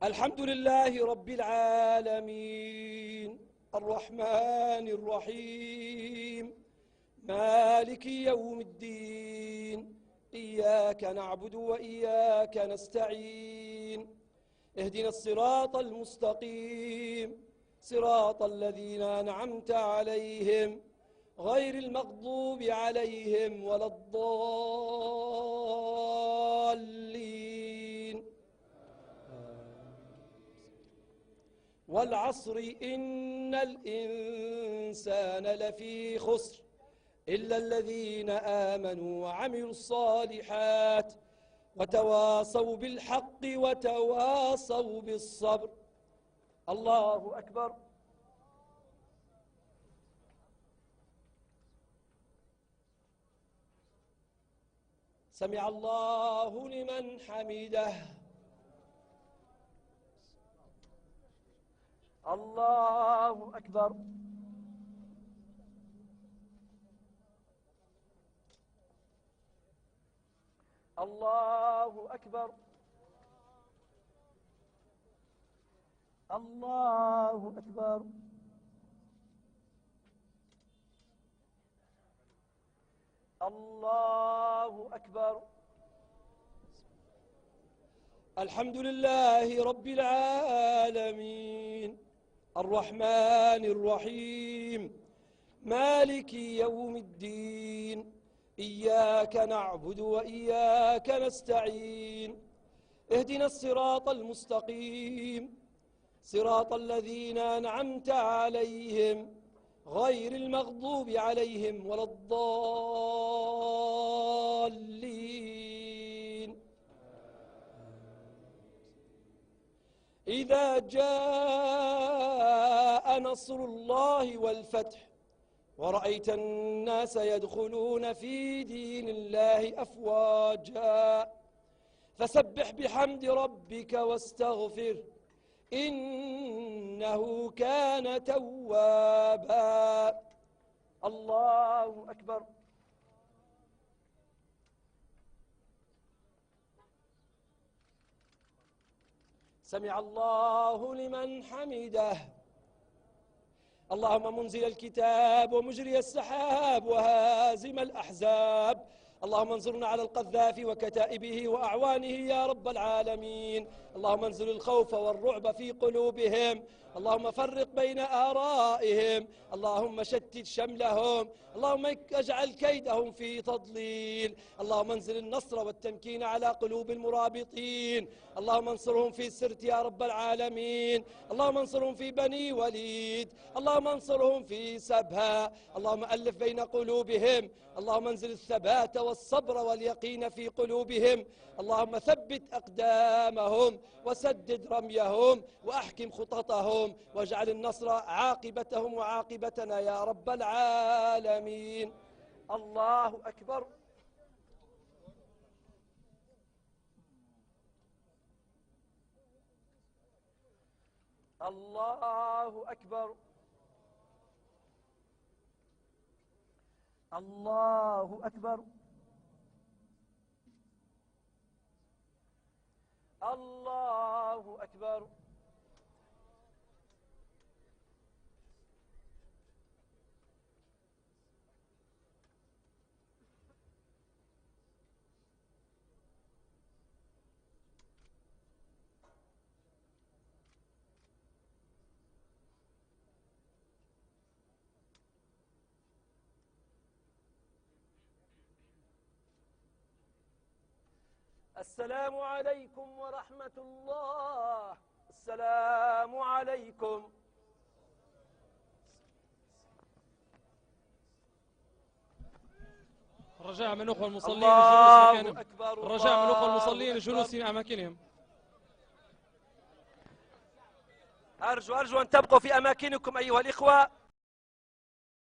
الحمد لله رب العالمين الرحمن الرحيم مالك يوم الدين إياك نعبد وإياك نستعين اهدنا الصراط المستقيم صراط الذين أنعمت عليهم غير المغضوب عليهم ولا الضالين والعصر إن الإنسان لفي خسر إلا الذين آمنوا وعملوا الصالحات وتواصوا بالحق وتواصوا بالصبر. الله أكبر. سمع الله لمن حمده. الله أكبر. الله أكبر. الله أكبر. الله أكبر. الحمد لله رب العالمين الرحمن الرحيم مالك يوم الدين إياك نعبد وإياك نستعين اهدنا الصراط المستقيم صراط الذين أنعمت عليهم غير المغضوب عليهم ولا الضالين. إذا جاء نصر الله والفتح ورأيت الناس يدخلون في دين الله أفواجا فسبح بحمد ربك واستغفره إنه كان توابا. الله أكبر. سمع الله لمن حمده. اللهم منزل الكتاب ومجري السحاب وهازم الأحزاب اللهم انصرنا على القذافي وكتائبه وأعوانه يا رب العالمين. اللهم انزل الخوف والرعب في قلوبهم اللهم فرق بين آرائهم اللهم شتت شملهم اللهم اجعل كيدهم في تضليل. اللهم انزل النصر والتمكين على قلوب المرابطين اللهم انصرهم في سرت يا رب العالمين. اللهم انصرهم في بني وليد اللهم انصرهم في سبها اللهم ألف بين قلوبهم اللهم انزل الثبات والصبر واليقين في قلوبهم اللهم ثبت أقدامهم وسدد رميهم وأحكم خططهم واجعل النصر عاقبتهم وعاقبتنا يا رب العالمين. الله أكبر. الله أكبر. الله أكبر. الله أكبر. السلام عليكم ورحمة الله. السلام عليكم. الرجاء من أخوة المصلين الله أكبر. الرجاء من أخوة المصلين الجلوس في أماكنهم. أرجو أن تبقوا في أماكنكم أيها الإخوة.